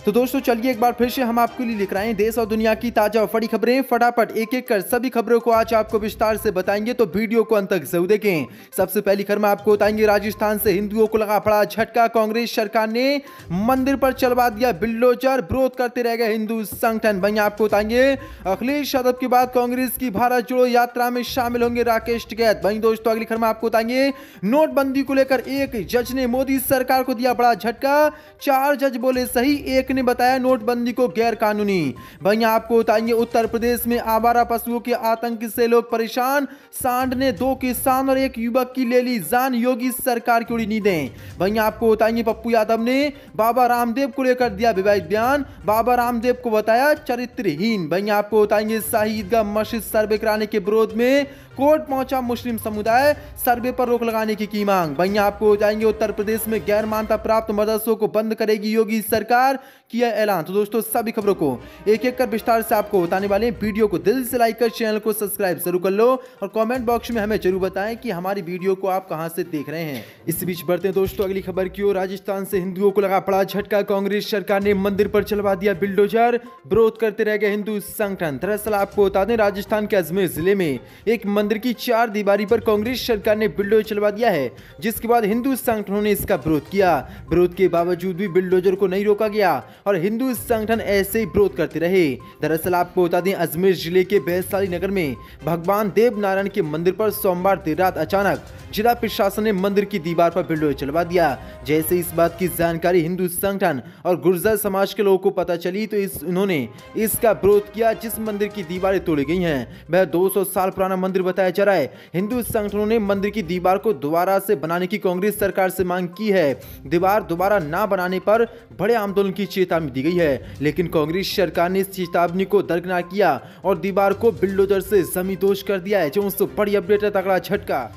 तो दोस्तों चलिए एक बार फिर से हम आपके लिए लेकर आए हैं देश और दुनिया की ताजा और बड़ी खबरें। फटाफट एक एक कर सभी खबरों को आज आपको विस्तार से बताएंगे, तो वीडियो को अंत तक जरूर देखें। सबसे पहली खबर में आपको बताएंगे राजस्थान से हिंदुओं को लगा बड़ा झटका। कांग्रेस सरकार ने मंदिर पर चलवा दिया बिल्डोजर, विरोध करते रह गए हिंदू संगठन। वहीं आपको बताएंगे अखिलेश यादव के बाद कांग्रेस की भारत जोड़ो यात्रा में शामिल होंगे राकेश टिकैत। वहीं दोस्तों अगली खबर में आपको बताएंगे नोटबंदी को लेकर एक जज ने मोदी सरकार को दिया बड़ा झटका। 4 जज बोले सही, एक ने बताया नोटबंदी को गैर कानूनी। वहीं आपको बताएंगे उत्तर प्रदेश में आवारा पशुओं के आतंक से लोग परेशान। सांड ने 2 किसान और 1 युवक की ले ली जान, योगी सरकार की उड़ी नींदें। वहीं आपको बताएंगे पप्पू यादव ने बाबा रामदेव को लेकर दिया विवादित बयान, बाबा रामदेव को बताया चरित्रहीन। वहीं आपको बताएंगे शाही ईदगाह मस्जिद सर्वे कराने के विरोध में कोर्ट पहुंचा मुस्लिम समुदाय, सर्वे पर रोक लगाने की मांग। वहीं आपको जाएंगे उत्तर प्रदेश में गैर मान्यता प्राप्त मदरसों को बंद करेगी योगी सरकार, किया ऐलान। तो दोस्तों सभी खबरों को एक एक कर विस्तार से आपको बताने वाले हैं। वीडियो को दिल से लाइक कर चैनल को सब्सक्राइब जरूर कर लो और कमेंट बॉक्स में हमें जरूर बताएं कि हमारी वीडियो को आप कहां से देख रहे हैं। इस बीच बढ़ते हैं दोस्तों अगली खबर की ओर। राजस्थान से हिंदुओं को लगा बड़ा झटका। कांग्रेस सरकार ने मंदिर पर चलवा दिया बिल्डोजर, विरोध करते रह गए हिंदू संगठन। दरअसल आपको बता दें राजस्थान के अजमेर जिले में एक मंदिर की 4 दीवारी पर कांग्रेस सरकार ने बिल्डोजर चलवा दिया है, जिसके बाद हिंदू संगठनों ने इसका विरोध किया। विरोध के बावजूद भी बिल्डोजर को नहीं रोका गया और हिंदू संगठन ऐसे ही विरोध करते रहे। दरअसल आपको बता दें अजमेर जिले के वैशाली नगर में भगवान देव नारायण के मंदिर पर सोमवार देर रात अचानक जिला प्रशासन ने मंदिर की दीवार पर बिल्डोजर चलवा दिया। जैसे इस बात की जानकारी हिंदू संगठन और गुर्जर समाज के लोगों को पता चली तो उन्होंने इसका विरोध किया। जिस मंदिर की दीवारें तोड़ी गई हैं वह 200 साल पुराना मंदिर बताया जा रहा है। हिंदू संगठनों ने मंदिर की दीवार को दोबारा से बनाने की कांग्रेस सरकार से मांग की है। दीवार दोबारा ना बनाने पर बड़े आंदोलन की चेतावनी दी गई है, लेकिन कांग्रेस सरकार ने इस चेतावनी को दरकिनार किया और दीवार को बिल्डोजर से जमींदोज कर दिया है। जो उससे बड़ी अपडेट है, तगड़ा झटका।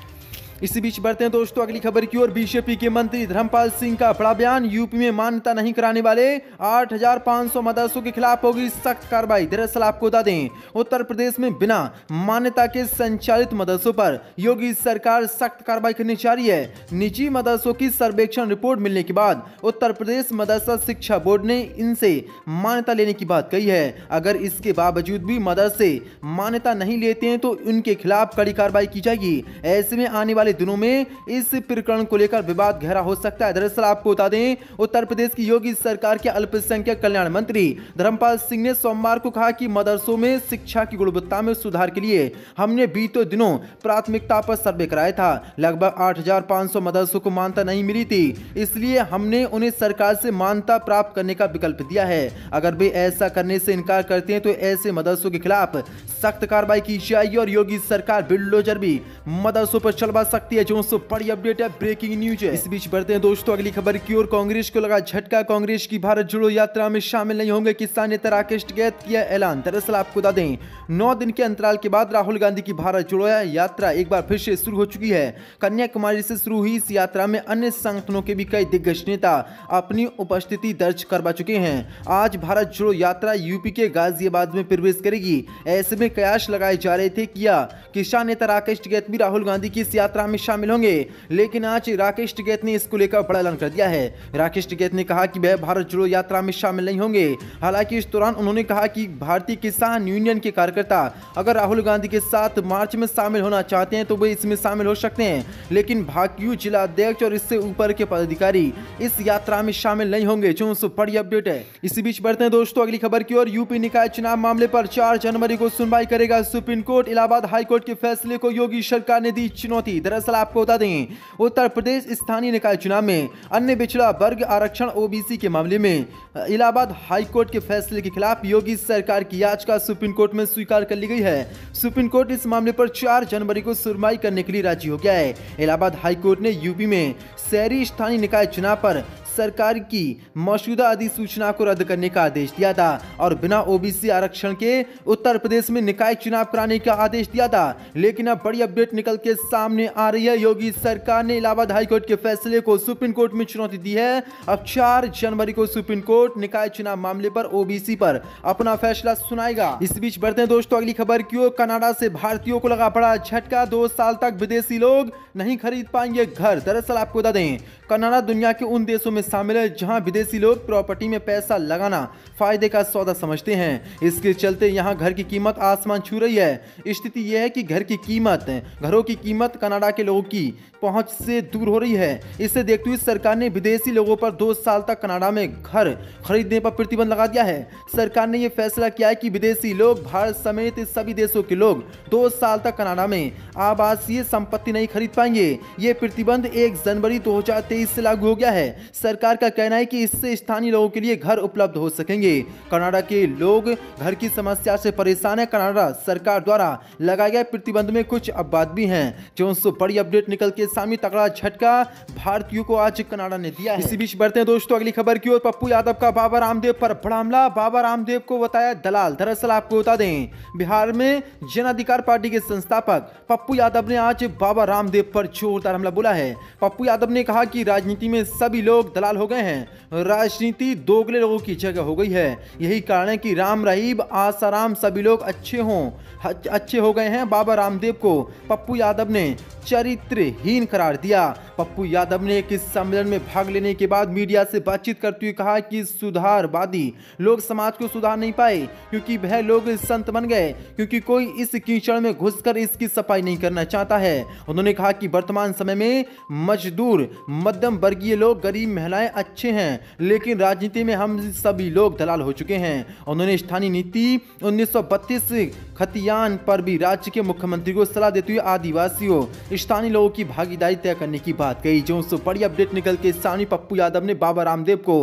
इसी बीच बढ़ते हैं दोस्तों अगली खबर की ओर। बीजेपी के मंत्री धर्मपाल सिंह का बड़ा बयान, यूपी में मान्यता नहीं कराने वाले 8500 मदरसों के खिलाफ होगी सख्त कार्रवाई। दरअसल आपको बता दें उत्तर प्रदेश में बिना मान्यता के संचालित मदरसों पर योगी सरकार सख्त कार्रवाई करने जा रही है। निजी मदरसों की सर्वेक्षण रिपोर्ट मिलने के बाद उत्तर प्रदेश मदरसा शिक्षा बोर्ड ने इनसे मान्यता लेने की बात कही है। अगर इसके बावजूद भी मदरसे मान्यता नहीं लेते हैं तो उनके खिलाफ कड़ी कार्रवाई की जाएगी। ऐसे में आने दिनों में इस प्रकरण को लेकर विवाद गहरा हो सकता है। दरअसल आपको बता दें उत्तर प्रदेश की योगी सरकार के अल्पसंख्यक कल्याण मंत्री धर्मपाल सिंह ने सोमवार को कहा कि मदरसों में शिक्षा की गुणवत्ता में सुधार के लिए हमने बीते दिनों प्राथमिकता पर सर्वे कराया था। लगभग 8500 मदरसों को मान्यता नहीं मिली थी, इसलिए हमने उन्हें सरकार से मान्यता प्राप्त करने का विकल्प दिया है। अगर वे ऐसा करने से इनकार करते हैं तो ऐसे मदरसों के खिलाफ सख्त कार्रवाई की जाएगी और योगी सरकार बिल्डोजर भी मदरसों पर चलवा सकती है। जो बड़ी अपडेट है, ब्रेकिंग न्यूज है। इस बीच बढ़ते हैं दोस्तों अगली खबर की ओर। कांग्रेस को लगा झटका। कांग्रेस की भारत जोड़ो यात्रा में शामिल नहीं होंगे किसान नेता राकेश टिकैत, किया ऐलान। दरअसल आपको बता दें 9 दिन के अंतराल के बाद राहुल गांधी की भारत जोड़ो यात्रा एक बार फिर से शुरू हो चुकी है। कन्याकुमारी से शुरू हुई इस यात्रा में अन्य संगठनों के भी कई दिग्गज नेता अपनी उपस्थिति दर्ज करवा चुके हैं। आज भारत जोड़ो यात्रा यूपी के गाजियाबाद में प्रवेश करेगी। ऐसे में कयास लगाए जा रहे थे कि किसान नेता राकेश टिकैत भी राहुल गांधी की इस यात्रा में शामिल होंगे, लेकिन आज राकेश टिकैत ने इसको लेकर बड़ा ऐलान कर दिया है। राकेश टिकैत ने कहा कि वह भारत जोड़ो यात्रा में शामिल नहीं होंगे। हालांकि इस दौरान उन्होंने कहा कि भारतीय किसान यूनियन के कार्यकर्ता अगर राहुल गांधी के साथ मार्च में शामिल होना चाहते हैं तो वे इसमें शामिल हो सकते हैं, लेकिन भाकियू जिला अध्यक्ष और इससे ऊपर के पदाधिकारी इस यात्रा में शामिल नहीं होंगे। जो बड़ी अपडेट है। इसी बीच बढ़ते हैं दोस्तों अगली खबर की ओर। यूपी निकाय चुनाव मामले पर 4 जनवरी को सुनवाई करेगा सुप्रीम कोर्ट। इलाहाबाद हाईकोर्ट के फैसले को योगी सरकार ने दी चुनौती। दरअसल आपको बता दें उत्तर प्रदेश स्थानीय निकाय चुनाव में अन्य पिछड़ा वर्ग आरक्षण ओबीसी के मामले में इलाहाबाद हाईकोर्ट के फैसले के खिलाफ योगी सरकार की याचिका सुप्रीम कोर्ट में स्वीकार कर ली गई है। सुप्रीम कोर्ट इस मामले पर 4 जनवरी को सुनवाई करने के लिए राजी हो गया है। इलाहाबाद हाईकोर्ट ने यूपी में शहरी स्थानीय निकाय चुनाव पर सरकार की मौजूदा अधिसूचना को रद्द करने का आदेश दिया था और बिना ओबीसी आरक्षण के उत्तर प्रदेश में निकाय चुनाव कराने का आदेश दिया था। लेकिन अब बड़ी अपडेट निकल के सामने आ रही है। योगी सरकार ने इलाहाबाद हाईकोर्ट के फैसले को सुप्रीम कोर्ट में चुनौती दी है। अब 4 जनवरी को सुप्रीम कोर्ट निकाय चुनाव मामले पर ओबीसी पर अपना फैसला सुनाएगा। इस बीच बढ़ते हैं दोस्तों अगली खबर की ओर। कनाडा से भारतीयों को लगा बड़ा झटका। 2 साल तक विदेशी लोग नहीं खरीद पाएंगे घर। दरअसल आपको बता दें कनाडा दुनिया के उन देशों में शामिल है जहां विदेशी लोग प्रॉपर्टी में पैसा लगाना फायदे का सौदा समझते हैं। इसके चलते यहां घर की कीमत आसमान छू रही है। स्थिति यह है कि घरों की कीमत कनाडा के लोगों की पहुंच से दूर हो रही है। इसे देखते हुए सरकार ने विदेशी लोगों पर 2 साल तक कनाडा में घर खरीदने पर प्रतिबंध लगा दिया है। सरकार ने यह फैसला किया है कि विदेशी लोग भारत समेत सभी देशों के लोग 2 साल तक कनाडा में आवासीय संपत्ति नहीं खरीद पाएंगे। ये प्रतिबंध 1 जनवरी 2023 से लागू हो गया है। सरकार का कहना है कि इससे स्थानीय लोगों के लिए घर उपलब्ध हो सकेंगे। कनाडा के लोग घर की समस्या से परेशान है। कनाडा सरकार द्वारा लगाए गए प्रतिबंध में कुछ अपवाद भी हैं। जो बड़ी अपडेट निकल के सामने, तगड़ा झटका भारतीयों को आज कनाडा ने दिया है। इसी बीच बढ़ते हैं दोस्तों अगली खबर की ओर। पप्पू यादव का बाबा रामदेव पर बड़ा हमला, बाबा रामदेव को बताया दलाल। दरअसल आपको बता दें, बिहार में जन अधिकार पार्टी के संस्थापक पप्पू यादव ने आज बाबा रामदेव पर जोरदार हमला बोला है। पप्पू यादव ने कहा कि राजनीति में सभी लोग दलाल हो गए हैं। राजनीति दोगले लोगों की जगह हो गई है। यही कारण है कि राम रहीम आसाराम सभी लोग अच्छे हो गए हैं। बाबा रामदेव को पप्पू यादव ने चरित्रहीन करार दिया। पप्पू यादव ने एक सम्मेलन में भाग लेने के बाद मीडिया से बातचीत करते हुए कहा कि सुधारवादी लोग समाज को सुधार नहीं पाए क्योंकि वह लोग संत बन गए, क्योंकि कोई इस कीचड़ में घुसकर इसकी सफाई नहीं करना चाहता है। उन्होंने कहा कि वर्तमान समय में मजदूर, मध्यम वर्गीय लोग, गरीब महिलाएं अच्छे हैं, लेकिन राजनीति में हम सभी लोग दलाल हो चुके हैं। उन्होंने स्थानीय नीति 1932 खतियान पर भी राज्य के मुख्यमंत्री को सलाह देते हुए आदिवासियों, स्थानीय लोगों की भागीदारी तय करने की बात कही। जो बड़ी अपडेट निकल के सामने, पप्पू यादव ने बाबा रामदेव को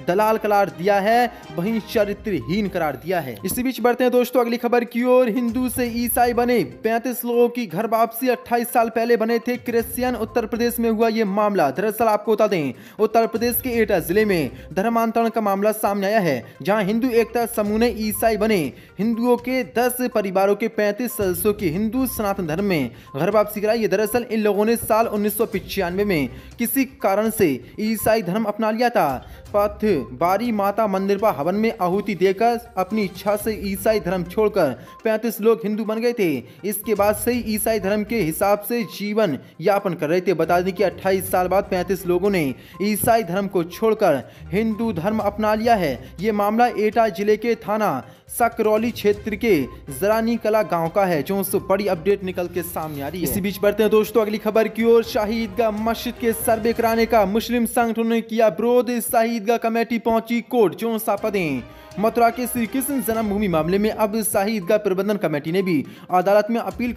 दलाल करार दिया है, वहीं चरित्रहीन करार दिया है। इसी बीच बढ़ते हैं दोस्तों अगली खबर की ओर। हिंदू से ईसाई बने 35 लोगों की घर वापसी। 28 साल पहले बने थे क्रिश्चियन। उत्तर प्रदेश में हुआ ये मामला। दरअसल आपको बता दें, उत्तर प्रदेश के एटा जिले में धर्मांतरण का मामला सामने आया है, जहां हिंदू एकता समूह ने ईसाई बने हिंदुओं के 10 परिवारों के 35 सदस्यों की हिंदू सनातन धर्म में घर वापसी कराई। दरअसल इन लोगों ने साल 1995 में किसी कारण से ईसाई धर्म अपना लिया था। बारी माता मंदिर पर हवन में आहुति देकर अपनी इच्छा से ईसाई धर्म छोड़कर 35 लोग हिंदू बन गए थे। इसके बाद से ईसाई धर्म के हिसाब से जीवन यापन कर रहे थे। बता दें कि 28 साल बाद 35 लोगों ने ईसाई धर्म को छोड़कर हिंदू धर्म अपना लिया है। ये मामला एटा जिले के थाना सकरौली क्षेत्र के जरानी कला गांव का है। जो बड़ी अपडेट निकल के सामने आ रही है। इसी बीच बढ़ते हैं दोस्तों अगली खबर की ओर। शाही ईदगाह मस्जिद के सर्वे कराने का मुस्लिम संगठनों ने किया विरोध। शाही ईदगाह कमेटी पहुंची कोर्ट। जो सापदें मथुरा के श्री कृष्ण जन्मभूमि मामले में अब शाही ईदगाह प्रबंधन कमेटी ने भी अदालत में अपील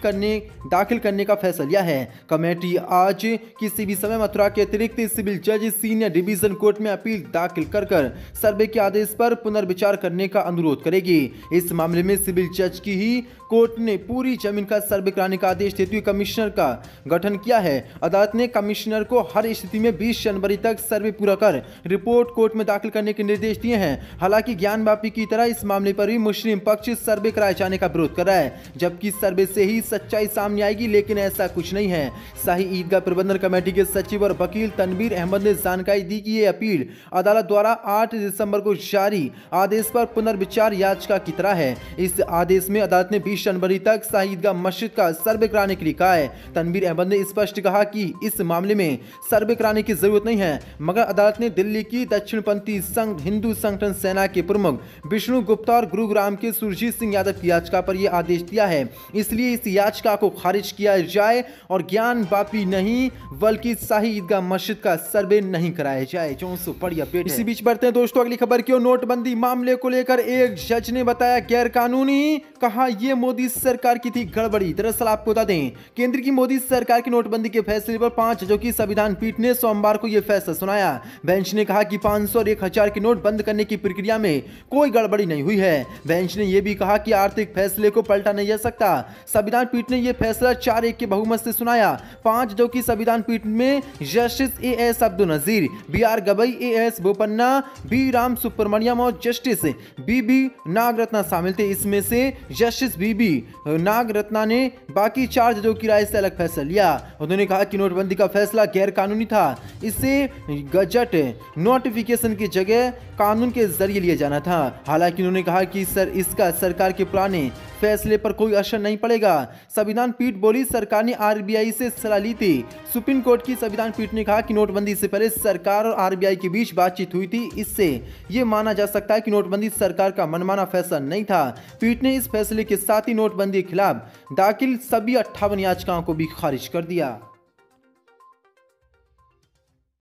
दाखिल करने का फैसला लिया है। कमेटी आज किसी भी समय मथुरा के अतिरिक्त सिविल जज सीनियर डिवीजन कोर्ट में अपील दाखिल कर सर्वे के आदेश पर पुनर्विचार करने का अनुरोध करेगी। इस मामले में सिविल जज की ही कोर्ट ने पूरी जमीन का सर्वे कराने का आदेश देते हुए कमिश्नर का गठन किया है। अदालत ने कमिश्नर को हर स्थिति में 20 जनवरी तक सर्वे पूरा कर रिपोर्ट कोर्ट में दाखिल करने के निर्देश दिए हैं। हालांकि ज्ञान वापी की तरह इस मामले पर भी मुस्लिम पक्ष सर्वे कराए जाने का विरोध कर रहा है, जबकि सर्वे से ही सच्चाई सामने आएगी, लेकिन ऐसा कुछ नहीं है। शाही ईदगाह प्रबंधन कमेटी के सचिव और वकील तनवीर अहमद ने जानकारी दी कि ये अपील अदालत द्वारा 8 दिसंबर को जारी आदेश पर पुनर्विचार याचिका की तरह है। इस आदेश में अदालत ने 20 जनवरी तक शाही ईदगाह मस्जिद का सर्वे कराने के लिए कहा है। तनवीर अहमद ने स्पष्ट कहा कि इस मामले में सर्वे कराने की जरूरत नहीं है, मगर अदालत ने दिल्ली की दक्षिणपंथी हिंदू संगठन सेना के प्रमुख विष्णु गुप्ता और गुरुग्राम के सुरजीत सिंह यादव की याचिका पर यह आदेश दिया है। इसलिए इस याचिका को खारिज किया जाए और ज्ञान वापी नहीं बल्कि शाही ईदगाह मस्जिद का सर्वे नहीं कराया जाए। जो बड़ी अपडेट। इसी बीच बढ़ते हैं दोस्तों अगली खबर की ओर। नोटबंदी मामले को लेकर एक जज ने बताया गैर कानूनी, कहा यह मोदी सरकार की थी गड़बड़ी। दरअसल आपको बता दें, केंद्र की मोदी सरकार की नोटबंदी के फैसले पर 5 जजों की संविधान पीठ ने सोमवार को यह फैसला सुनाया। बेंच ने कहा कि 500 और 1000 के नोट बंद करने की प्रक्रिया में कोई गड़बड़ी नहीं हुई है। बेंच ने यह भी कहा कि आर्थिक फैसले को पलटा नहीं जा सकता। संविधान पीठ ने यह फैसला 4-1 के बहुमत से सुनाया। 5 जजों की संविधान पीठ में justice A.S. Abdul Nazeer, B.R. Gavai, A.S. Bopanna, B. Ram Subramaniam और जस्टिस B.B. नागरत्ना शामिल थे। इसमें से जस्टिस B.B. नागरत्ना ने बाकी 4 जजों की राय से अलग फैसला लिया। उन्होंने कहा कि नोटबंदी का फैसला गैर कानूनी था। इसे गजट नोटिफिकेशन की जगह कानून के जरिए लिया जाना था। हालांकि उन्होंने कहा कि इसका सरकार के पुराने फैसले पर कोई असर नहीं पड़ेगा। संविधान पीठ बोली, सरकार ने आरबीआई से सलाह ली थी। सुप्रीम कोर्ट की संविधान पीठ ने कहा कि नोटबंदी से पहले सरकार और आरबीआई के बीच बातचीत हुई थी। इससे यह माना जा सकता है कि नोटबंदी सरकार का मनमाना फैसला नहीं था। पीठ ने इस फैसले के साथ ही नोटबंदी के खिलाफ दाखिल सभी 58 याचिकाओं को भी खारिज कर दिया।